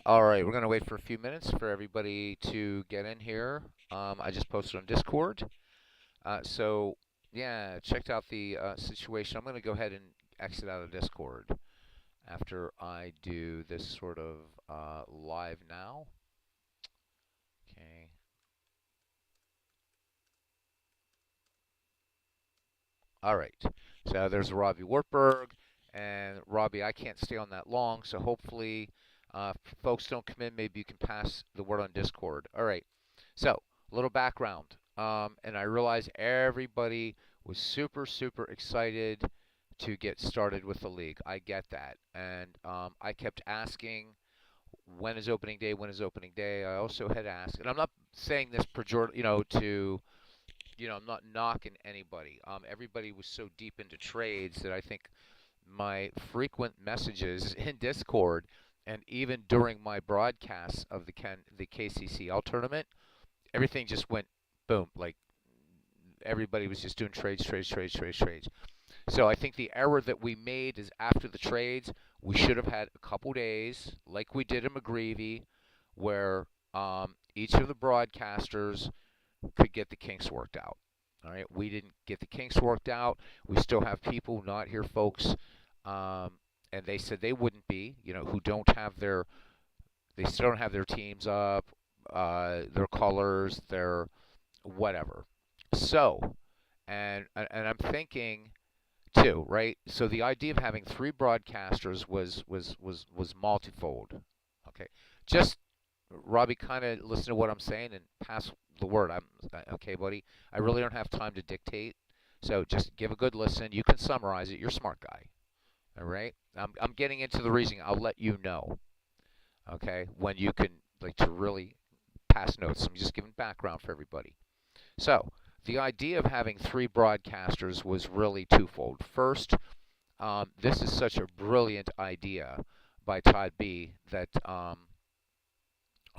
All right, we're going to wait for a few minutes for everybody to get in here. I just posted on Discord. So, yeah, checked out the situation. I'm going to go ahead and exit out of Discord after I do this sort of live now. Okay. All right. So there's Robbie Wartburg. And Robbie, I can't stay on that long, so hopefully, if folks don't come in, maybe you can pass the word on Discord. All right. So, a little background. And I realize everybody was super, super excited to get started with the league. I get that. And I kept asking, when is opening day? When is opening day? I also had asked, and I'm not saying this to I'm not knocking anybody. Everybody was so deep into trades that I think my frequent messages in Discord and even during my broadcasts of the KCCL tournament, everything just went boom. Like everybody was just doing trades, trades, trades, trades, trades. So I think the error that we made is after the trades, we should have had a couple days, like we did in McGreevy, where each of the broadcasters could get the kinks worked out. All right, we didn't get the kinks worked out. We still have people not here, folks, and they said they wouldn't be. Who don't have they still don't have their teams up, their colors, their whatever. So, and I'm thinking too, right? So the idea of having three broadcasters was multifold. Okay, just Robbie, kind of listen to what I'm saying and pass the word. I'm okay, buddy. I really don't have time to dictate, so just give a good listen. You can summarize it. You're a smart guy. All right. I'm getting into the reasoning. I'll let you know. Okay, when you can like to really pass notes. I'm just giving background for everybody. So the idea of having three broadcasters was really twofold. First, this is such a brilliant idea by Todd B that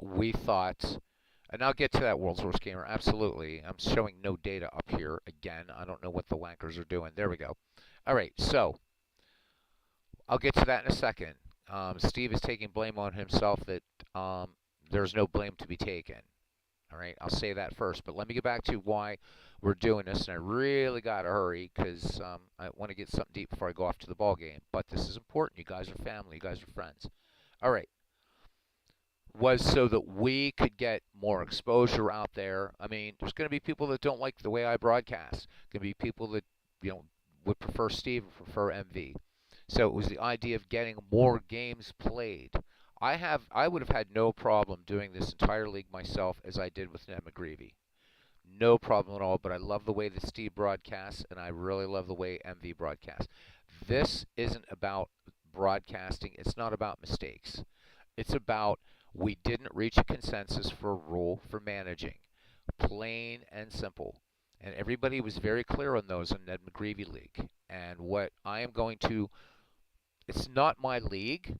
we thought, and I'll get to that World's Worst Gamer, absolutely. I'm showing no data up here again. I don't know what the wankers are doing. There we go. All right, so I'll get to that in a second. Steve is taking blame on himself that there's no blame to be taken. All right, I'll say that first, but let me get back to why we're doing this, and I really got to hurry because I want to get something deep before I go off to the ball game. But this is important. You guys are family. You guys are friends. All right, was so that we could get more exposure out there. I mean, there's going to be people that don't like the way I broadcast. Going to be people that would prefer Steve or prefer MV. So it was the idea of getting more games played. I would have had no problem doing this entire league myself as I did with Ned McGreevy. No problem at all, but I love the way that Steve broadcasts, and I really love the way MV broadcasts. This isn't about broadcasting. It's not about mistakes. It's about we didn't reach a consensus for a rule for managing. Plain and simple. And everybody was very clear on those in Ned McGreevy League. And what I am going to, it's not my league.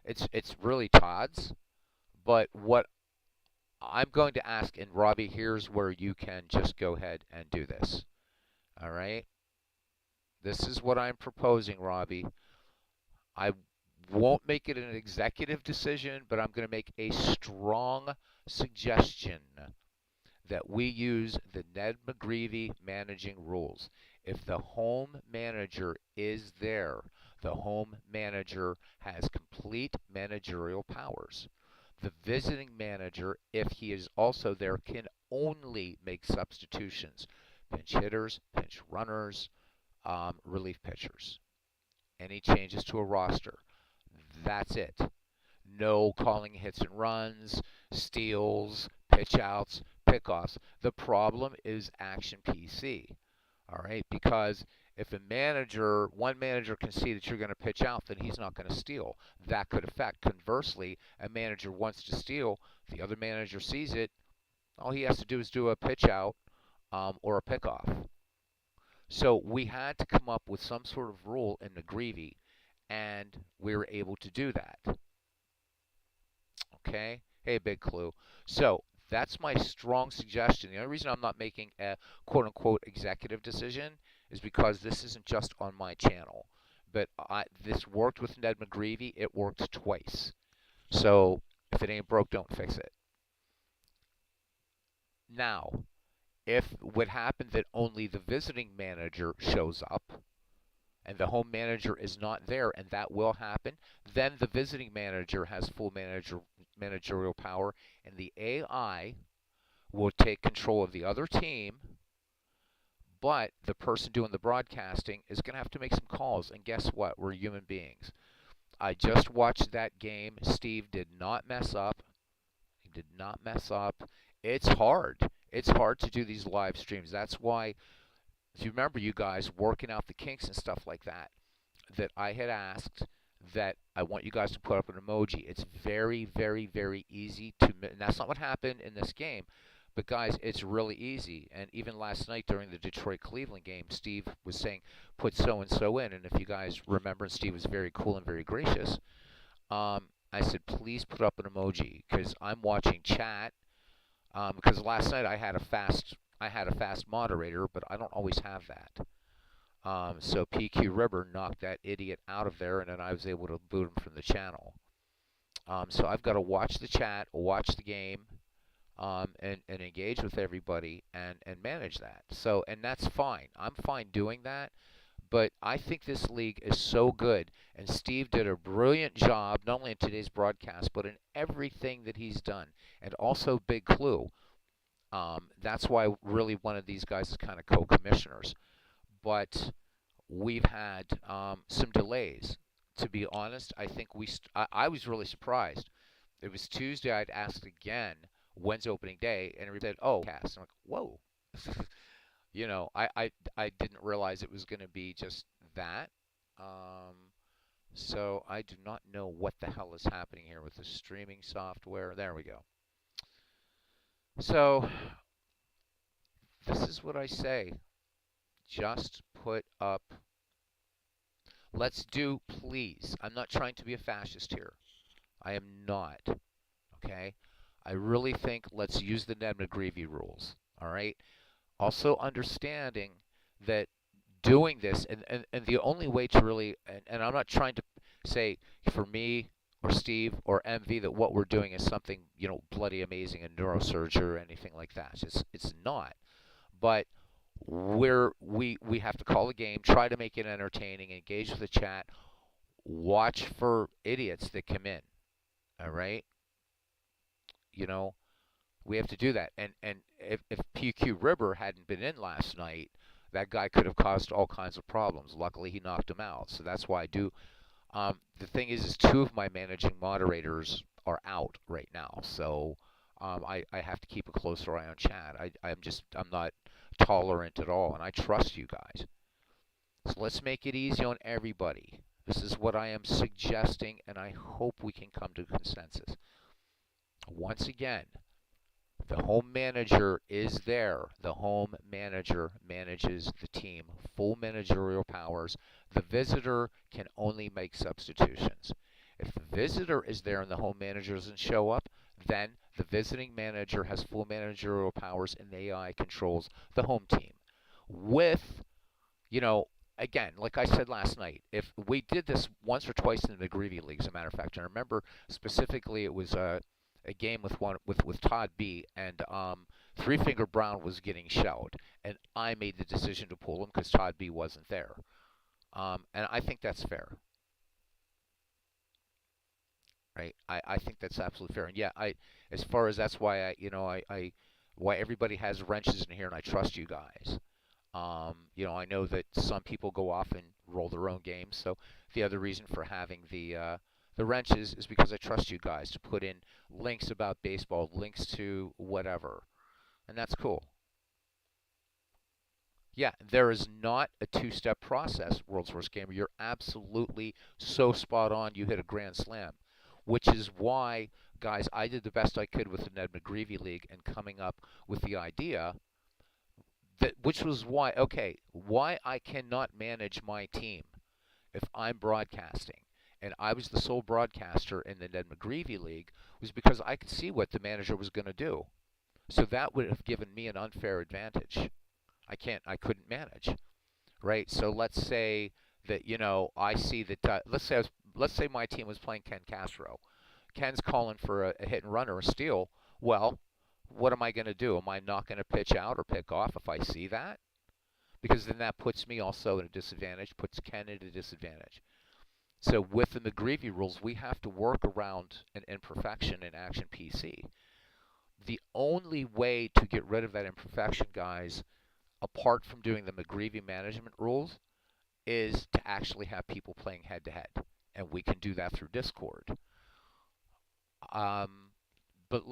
it's really Todd's. But what I'm going to ask, and Robbie, here's where you can just go ahead and do this. All right? This is what I'm proposing, Robbie. I won't make it an executive decision, but I'm going to make a strong suggestion that we use the Ned McGreevy managing rules. If the home manager is there, the home manager has complete managerial powers. The visiting manager, if he is also there, can only make substitutions. Pinch hitters, pinch runners, relief pitchers. Any changes to a roster. That's it. No calling hits and runs, steals, pitch outs, pickoffs. The problem is action PC. All right, because if one manager can see that you're going to pitch out, then he's not going to steal. That could affect. Conversely, a manager wants to steal, the other manager sees it. All he has to do is do a pitch out or a pickoff. So we had to come up with some sort of rule in the Greavy, and we were able to do that. Okay? Hey, Big Clue. So that's my strong suggestion. The only reason I'm not making a quote unquote executive decision is because this isn't just on my channel. But this worked with Ned McGreevy. It worked twice. So if it ain't broke, don't fix it. Now, if what happened that only the visiting manager shows up and the home manager is not there, and that will happen, then the visiting manager has full managerial power, and the AI will take control of the other team, but the person doing the broadcasting is going to have to make some calls. And guess what? We're human beings. I just watched that game. Steve did not mess up. He did not mess up. It's hard. It's hard to do these live streams. That's why, if you remember, you guys working out the kinks and stuff like that, that I had asked that I want you guys to put up an emoji. It's very, very, very easy to. And that's not what happened in this game. But guys, it's really easy. And even last night during the Detroit-Cleveland game, Steve was saying, put so and so in. And if you guys remember, Steve was very cool and very gracious. I said, please put up an emoji because I'm watching chat. Because last night I had a fast moderator, but I don't always have that. So PQ Ribber knocked that idiot out of there, and then I was able to boot him from the channel. So I've got to watch the chat, watch the game, and engage with everybody and manage that. So, and that's fine. I'm fine doing that. But I think this league is so good, and Steve did a brilliant job, not only in today's broadcast, but in everything that he's done. And also, Big Clue. That's why really one of these guys is kind of co-commissioners. But we've had some delays. To be honest, I think I was really surprised. It was Tuesday. I'd asked again, when's opening day, and everybody said, "Oh, cast." I'm like, "Whoa." I didn't realize it was going to be just that. Um, so I do not know what the hell is happening here with the streaming software. There we go. So this is what I say. Just put up. Let's do, please. I'm not trying to be a fascist here. I am not. Okay? I really think let's use the Ned McGreevy rules. All right? Also understanding that doing this, and the only way to really, and I'm not trying to say for me or Steve or MV that what we're doing is something, bloody amazing in neurosurgery or anything like that. It's not. But we have to call the game, try to make it entertaining, engage with the chat, watch for idiots that come in. All right? You know, we have to do that. And if PQ Ribber hadn't been in last night, that guy could have caused all kinds of problems. Luckily, he knocked him out. So that's why I do. The thing is two of my managing moderators are out right now. So I have to keep a closer eye on chat. I'm not tolerant at all. And I trust you guys. So let's make it easy on everybody. This is what I am suggesting, and I hope we can come to consensus. Once again, the home manager is there. The home manager manages the team, full managerial powers. The visitor can only make substitutions. If the visitor is there and the home manager doesn't show up, then the visiting manager has full managerial powers and the AI controls the home team. With, again, like I said last night, if we did this once or twice in the McGreevy League, as a matter of fact, and I remember specifically it was a game with Todd B, and Three Finger Brown was getting shelled, and I made the decision to pull him because Todd B wasn't there, and I think that's fair, right? I think that's absolutely fair, and yeah, as far as that's why why everybody has wrenches in here, and I trust you guys. I know that some people go off and roll their own games, so the other reason for having the wrenches is because I trust you guys to put in links about baseball, links to whatever, and that's cool. Yeah, there is not a two-step process, World's Worst Gamer. You're absolutely so spot on. You hit a grand slam, which is why, guys, I did the best I could with the Ned McGreevy League and coming up with the idea which was why I cannot manage my team if I'm broadcasting. And I was the sole broadcaster in the Ned McGreevy League was because I could see what the manager was going to do. So that would have given me an unfair advantage. I couldn't manage, right? So let's say that I see that let's say my team was playing Ken Castro. Ken's calling for a hit and run or a steal. Well, what am I going to do? Am I not going to pitch out or pick off if I see that? Because then that puts me also at a disadvantage, puts Ken at a disadvantage. So with the McGreevy rules, we have to work around an imperfection in Action PC. The only way to get rid of that imperfection, guys, apart from doing the McGreevy management rules, is to actually have people playing head to head. And we can do that through Discord. Um, but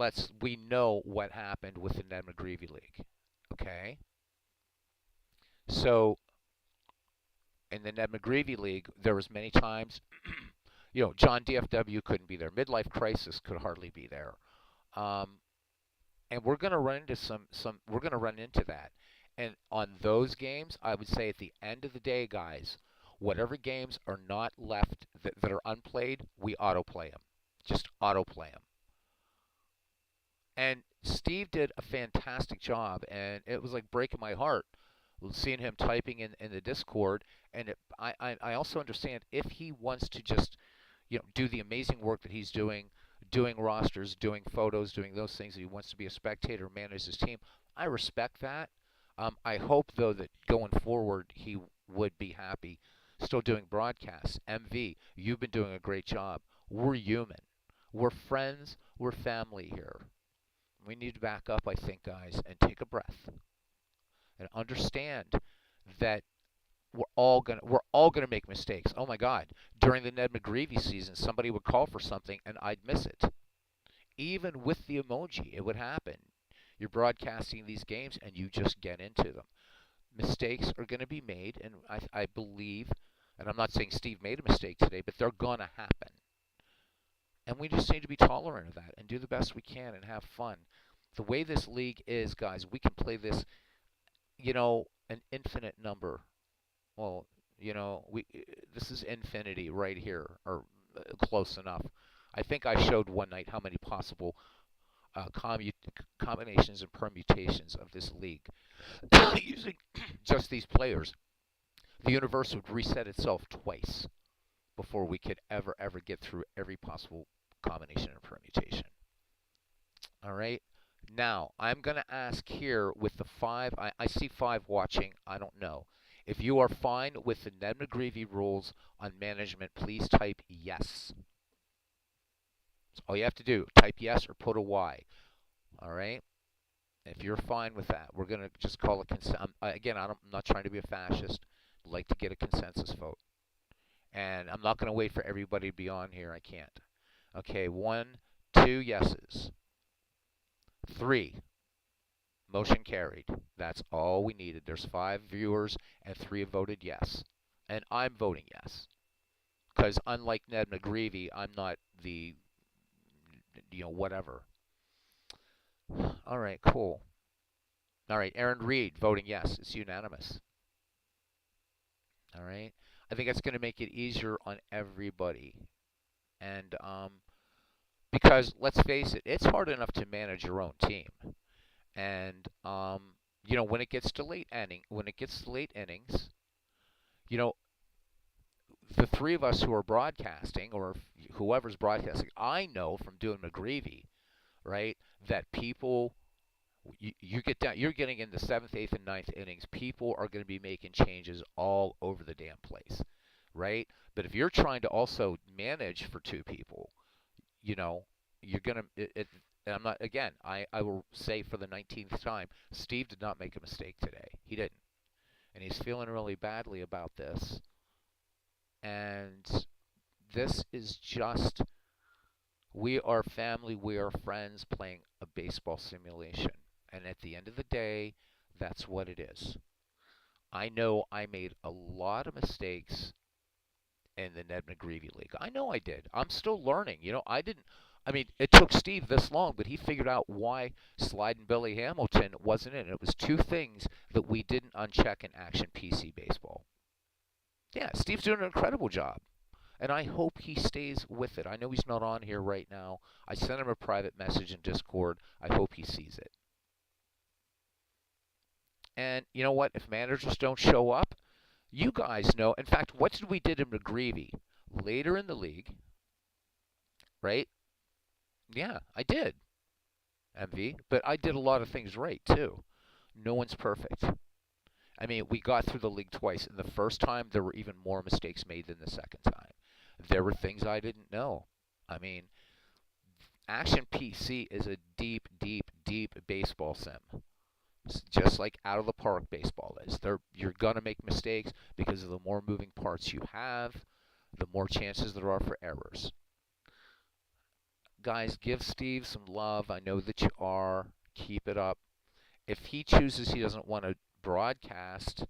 we know what happened with the Ned McGreevy League. Okay? So in the Ned McGreevy League, there was many times, John DFW couldn't be there. Midlife Crisis could hardly be there. Um, and we're going to run into we're going to run into that. And on those games, I would say at the end of the day, guys, whatever games are not left that are unplayed, we autoplay them. Just autoplay them. And Steve did a fantastic job, and it was like breaking my heart seeing him typing in the Discord. And I also understand if he wants to just do the amazing work that he's doing rosters, doing photos, doing those things, that he wants to be a spectator, manage his team. I respect that. I hope though that going forward he would be happy still doing broadcasts. MV, you've been doing a great job. We're human. We're friends. We're family here. We need to back up, I think, guys, and take a breath and understand that we're all gonna make mistakes. Oh my God! During the Ned McGreevy season, somebody would call for something and I'd miss it. Even with the emoji, it would happen. You're broadcasting these games and you just get into them. Mistakes are going to be made, and I believe, and I'm not saying Steve made a mistake today, but they're going to happen. And we just need to be tolerant of that and do the best we can and have fun. The way this league is, guys, we can play this, an infinite number. Well, we this is infinity right here, or close enough. I think I showed one night how many possible combinations and permutations of this league. Using just these players, the universe would reset itself twice before we could ever get through every possible combination and permutation. All right. Now, I'm going to ask here with the five. I see five watching. I don't know. If you are fine with the Ned McGreevy rules on management, please type yes. That's all you have to do. Type yes or put a Y. All right? If you're fine with that, we're going to just call a consensus. Again, I'm not trying to be a fascist. I'd like to get a consensus vote. And I'm not going to wait for everybody to be on here. I can't. Okay, 1, 2 yeses. 3. Motion carried. That's all we needed. There's 5 viewers and 3 have voted yes. And I'm voting yes. Because unlike Ned McGreevy, I'm not the, whatever. All right, cool. All right, Aaron Reed voting yes. It's unanimous. All right. I think that's going to make it easier on everybody. And because let's face it, it's hard enough to manage your own team. And when it gets to late innings, the 3 of us who are broadcasting, or whoever's broadcasting, I know from doing McGreevy, right, that people, you get down, you're getting in the 7th, 8th, and 9th innings, people are going to be making changes all over the damn place, right? But if you're trying to also manage for 2 people, you're going to, and I'm not, again, I will say for the 19th time, Steve did not make a mistake today. He didn't. And he's feeling really badly about this. And this is just, we are family, we are friends playing a baseball simulation. And at the end of the day, that's what it is. I know I made a lot of mistakes in the Ned McGreevy League. I know I did. I'm still learning. It took Steve this long, but he figured out why Sliding Billy Hamilton wasn't in. It was 2 things that we didn't uncheck in Action PC Baseball. Yeah, Steve's doing an incredible job. And I hope he stays with it. I know he's not on here right now. I sent him a private message in Discord. I hope he sees it. And you know what? If managers don't show up, you guys know. In fact, what did we did in McGreevy? Later in the league, right? Yeah, I did, MV, but I did a lot of things right too. No one's perfect. I mean, we got through the league twice, and the first time there were even more mistakes made than the second time. There were things I didn't know. I mean, Action PC is a deep, deep, deep baseball sim. It's just like out of the park baseball is. You're gonna make mistakes because of the more moving parts you have, the more chances there are for errors. Guys, give Steve some love. I know that you are. Keep it up. If he chooses he doesn't want to broadcast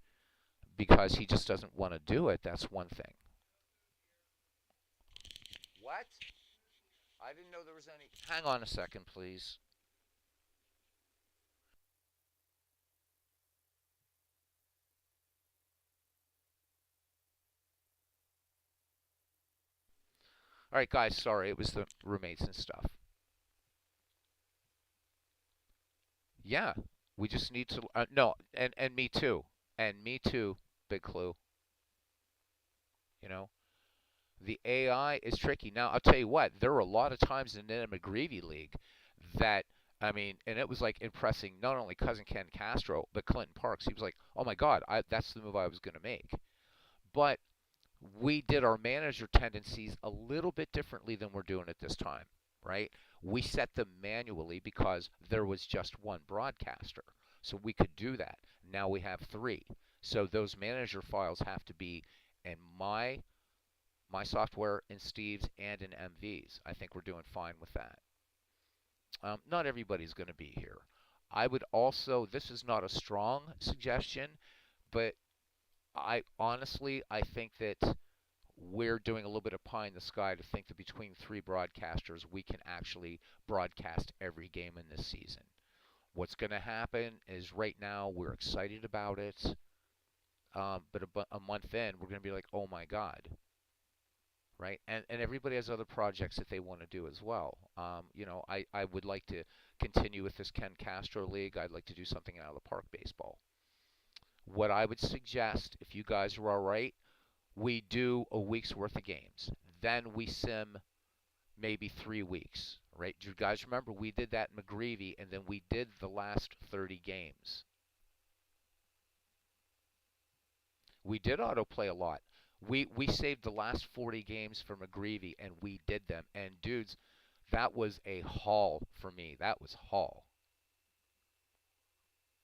because he just doesn't want to do it, that's one thing. What? I didn't know there was any. Hang on a second, please. All right, guys, sorry. It was the roommates and stuff. Yeah, we just need to. No, and me too. And me too, Big Clue. You know, the AI is tricky. Now, I'll tell you what, there were a lot of times in the McGreevy League that, I mean, and it was like impressing not only cousin Ken Castro, but Clinton Parks. He was like, oh my God, that's the move I was going to make. But we did our manager tendencies a little bit differently than we're doing at this time, right? We set them manually because there was just one broadcaster. So we could do that. Now we have three. So those manager files have to be in my software, in Steve's, and in MV's. I think we're doing fine with that. Not everybody's going to be here. I would also, this is not a strong suggestion, but I think that we're doing a little bit of pie in the sky to think that between three broadcasters, we can actually broadcast every game in this season. What's going to happen is right now we're excited about it, but a month in, we're going to be like, oh my God, right? And everybody has other projects that they want to do as well. I would like to continue with this Ken Castro League. I'd like to do something out of the park baseball. What I would suggest, if you guys are all right, we do a week's worth of games. Then we sim maybe 3 weeks, right? Do you guys remember we did that in McGreevy, and then we did the last 30 games. We did autoplay a lot. We saved the last 40 games for McGreevy, and we did them. And dudes, that was a haul for me. That was haul.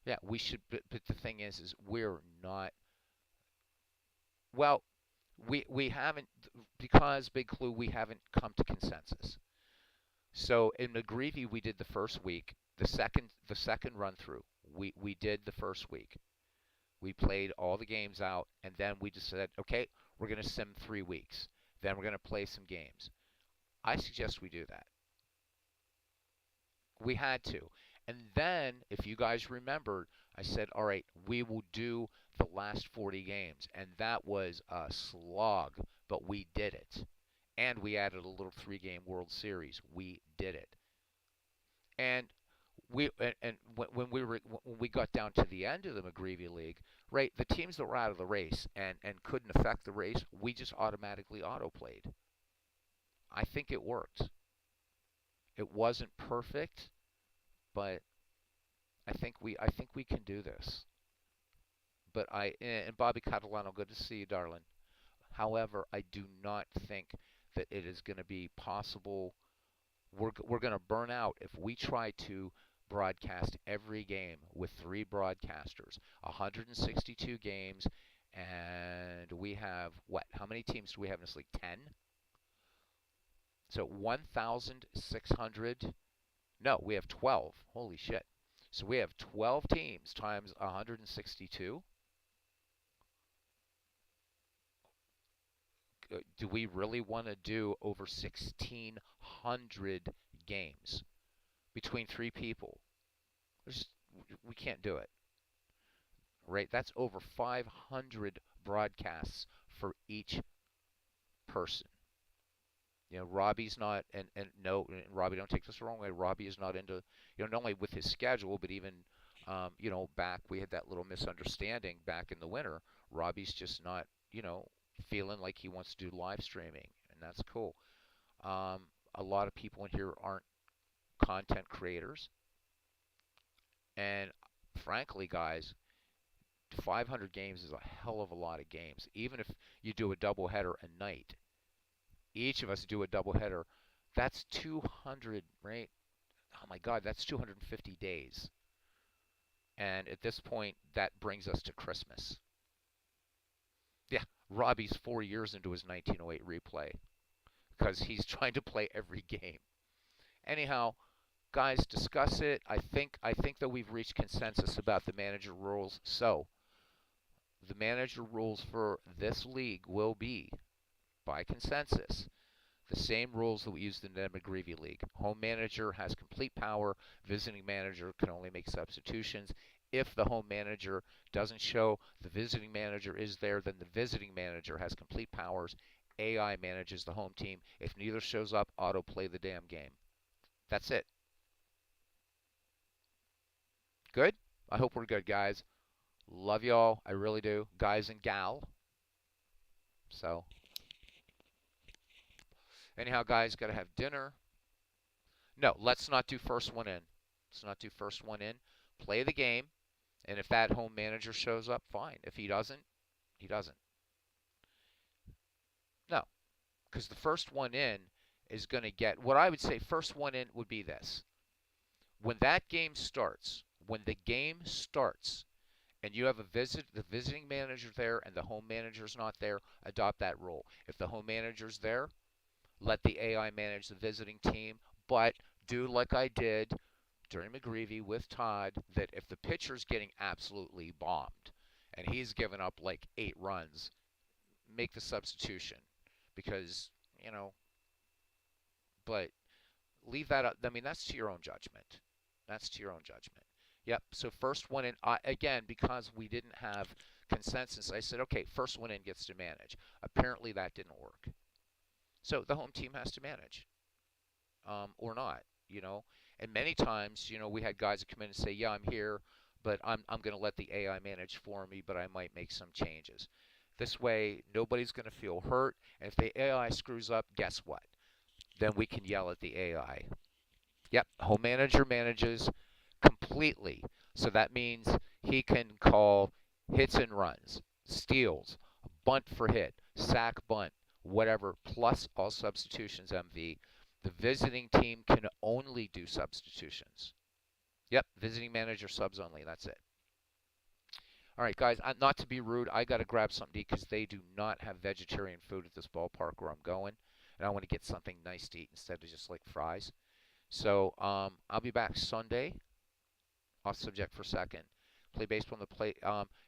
Yeah, we should. But the thing is we're not. Well, we haven't because Big Clue. We haven't come to consensus. So in McGreevy, we did the first week. The second run through, we did the first week. We played all the games out, and then we just said, okay, we're going to sim 3 weeks. Then we're going to play some games. I suggest we do that. We had to. And then, if you guys remembered, I said, all right, we will do the last 40 games. And that was a slog, but we did it. And we added a little 3 game World Series. We did it. And when we got down to the end of the McGreevy League, right, the teams that were out of the race and couldn't affect the race, we just automatically autoplayed. I think it worked. It wasn't perfect, but I think we can do this. But and Bobby Catalano, good to see you, darling. However, I do not think that it is going to be possible. We're going to burn out if we try to broadcast every game with three broadcasters. 162 games, and we have what? How many teams do we have in this league? 10. So 1,600. No, we have 12. Holy shit! So we have 12 teams times 162. Do we really want to do over 1,600 games between three people? There's, we can't do it, right? That's over 500 broadcasts for each person. Robbie's not, and no, Robbie, don't take this the wrong way. Robbie is not into, not only with his schedule, but even, back, we had that little misunderstanding back in the winter. Robbie's just not, feeling like he wants to do live streaming, and that's cool. A lot of people in here aren't content creators. And frankly, guys, 500 games is a hell of a lot of games. Even if you do a doubleheader a night, each of us do a doubleheader, that's 200, right? Oh my God, that's 250 days. And at this point, that brings us to Christmas. Yeah, Robbie's 4 years into his 1908 replay because he's trying to play every game. Anyhow, guys, discuss it. I think that we've reached consensus about the manager rules. So the manager rules for this league will be, by consensus, the same rules that we used in the McGreevy League. Home manager has complete power. Visiting manager can only make substitutions. If the home manager doesn't show, the visiting manager is there, then the visiting manager has complete powers. AI manages the home team. If neither shows up, auto play the damn game. That's it. Good? I hope we're good, guys. Love y'all. I really do. Guys and gal. So, anyhow, guys, got to have dinner. No, let's not do first one in. Let's not do first one in. Play the game. And if that home manager shows up, fine. If he doesn't, he doesn't. No, because the first one in is going to get what I would say first one in would be this. When that game starts, when the game starts, and you have the visiting manager there and the home manager's not there, adopt that rule. If the home manager's there, let the AI manage the visiting team, but do like I did during McGreevy with Todd, that if the pitcher's getting absolutely bombed and he's given up like 8 runs, make the substitution because, you know, but leave that up. I mean, that's to your own judgment. That's to your own judgment. Yep. So first one in, again, because we didn't have consensus, I said, okay, first one in gets to manage. Apparently that didn't work. So the home team has to manage, or not, you know. And many times, you know, we had guys that come in and say, yeah, I'm here, but I'm going to let the AI manage for me, but I might make some changes. This way, nobody's going to feel hurt. And if the AI screws up, guess what? Then we can yell at the AI. Yep, home manager manages completely. So that means he can call hits and runs, steals, bunt for hit, sack bunt, whatever, plus all substitutions MV. The visiting team can only do substitutions. Yep, visiting manager subs only. That's it. All right, guys, not to be rude, I got to grab something to eat because they do not have vegetarian food at this ballpark where I'm going. And I want to get something nice to eat instead of just like fries. So I'll be back Sunday. Off subject for a second. Play baseball on the plate.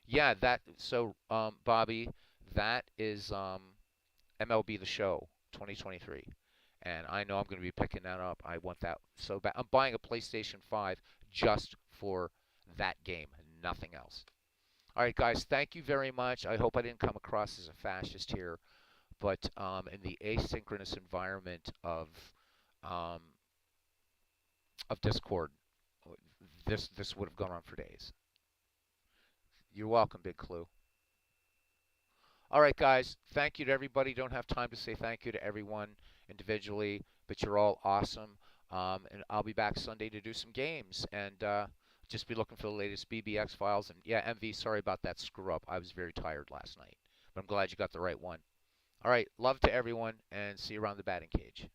Yeah, that. So Bobby, that is MLB The Show 2023, and I know I'm going to be picking that up. I want that so bad. I'm buying a PlayStation 5 just for that game, nothing else. All right, guys, thank you very much. I hope I didn't come across as a fascist here, but in the asynchronous environment um, of Discord, this would have gone on for days. You're welcome, Big Clue. All right, guys. Thank you to everybody. Don't have time to say thank you to everyone individually, but you're all awesome. And I'll be back Sunday to do some games and just be looking for the latest BBX files. And yeah, MV, sorry about that screw up. I was very tired last night, but I'm glad you got the right one. All right, love to everyone, and see you around the batting cage.